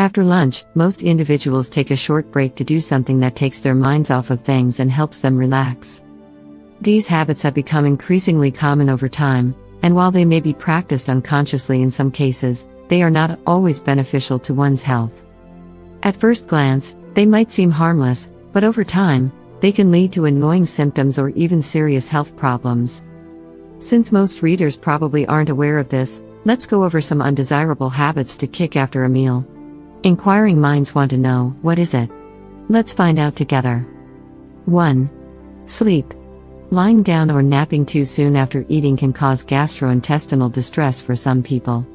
After lunch, most individuals take a short break to do something that takes their minds off of things and helps them relax. These habits have become increasingly common over time, and while they may be practiced unconsciously in some cases, they are not always beneficial to one's health. At first glance, they might seem harmless, but over time, they can lead to annoying symptoms or even serious health problems. Since most readers probably aren't aware of this, let's go over some undesirable habits to kick after a meal. Inquiring minds want to know, what is it? Let's find out together. 1. Sleep. Lying down or napping too soon after eating can cause gastrointestinal distress for some people.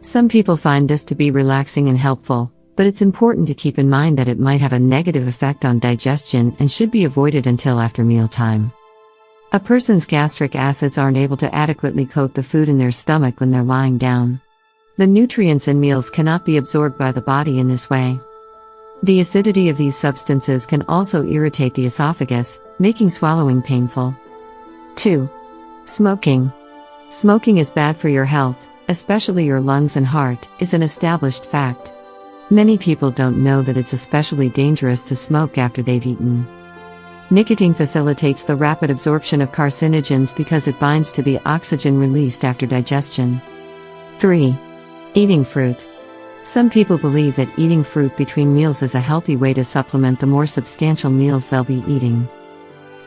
Some people find this to be relaxing and helpful, but it's important to keep in mind that it might have a negative effect on digestion and should be avoided until after mealtime. A person's gastric acids aren't able to adequately coat the food in their stomach when they're lying down. The nutrients in meals cannot be absorbed by the body in this way. The acidity of these substances can also irritate the esophagus, making swallowing painful. 2. Smoking. Smoking is bad for your health, especially your lungs and heart, is an established fact. Many people don't know that it's especially dangerous to smoke after they've eaten. Nicotine facilitates the rapid absorption of carcinogens because it binds to the oxygen released after digestion. 3. Eating fruit. Some people believe that eating fruit between meals is a healthy way to supplement the more substantial meals they'll be eating.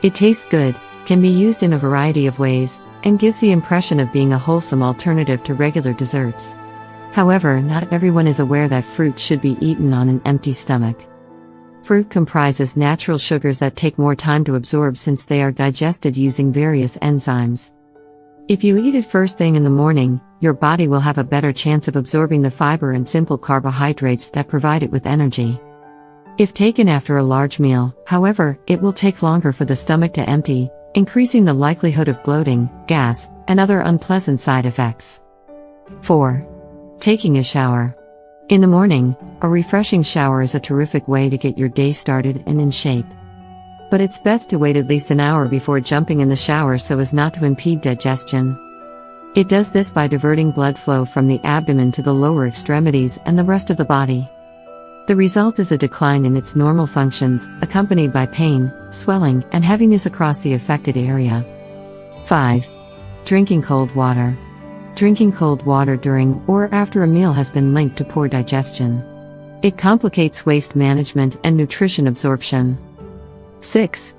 It tastes good, can be used in a variety of ways, and gives the impression of being a wholesome alternative to regular desserts. However, not everyone is aware that fruit should be eaten on an empty stomach. Fruit comprises natural sugars that take more time to absorb since they are digested using various enzymes. If you eat it first thing in the morning, your body will have a better chance of absorbing the fiber and simple carbohydrates that provide it with energy. If taken after a large meal, however, it will take longer for the stomach to empty, increasing the likelihood of bloating, gas, and other unpleasant side effects. 4. Taking a shower. In the morning, a refreshing shower is a terrific way to get your day started and in shape. But it's best to wait at least an hour before jumping in the shower so as not to impede digestion. It does this by diverting blood flow from the abdomen to the lower extremities and the rest of the body. The result is a decline in its normal functions, accompanied by pain, swelling, and heaviness across the affected area. 5. Drinking cold water. Drinking cold water during or after a meal has been linked to poor digestion. It complicates waste management and nutrition absorption. 6.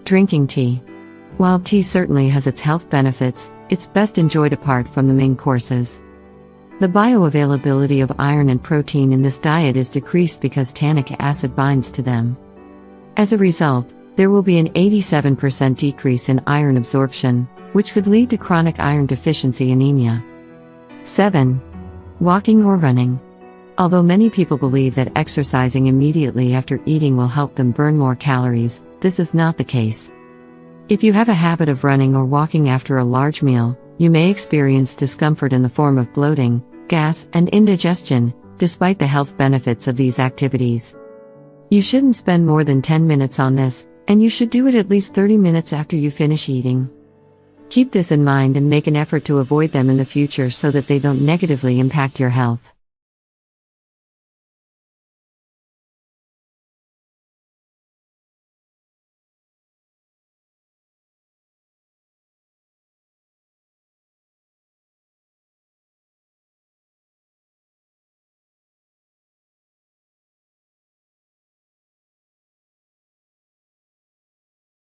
Drinking tea. While tea certainly has its health benefits, it's best enjoyed apart from the main courses. The bioavailability of iron and protein in this diet is decreased because tannic acid binds to them. As a result, there will be an 87% decrease in iron absorption, which could lead to chronic iron deficiency anemia. 7. Walking or running. Although many people believe that exercising immediately after eating will help them burn more calories, this is not the case. If you have a habit of running or walking after a large meal, you may experience discomfort in the form of bloating, gas, and indigestion, despite the health benefits of these activities. You shouldn't spend more than 10 minutes on this, and you should do it at least 30 minutes after you finish eating. Keep this in mind and make an effort to avoid them in the future so that they don't negatively impact your health.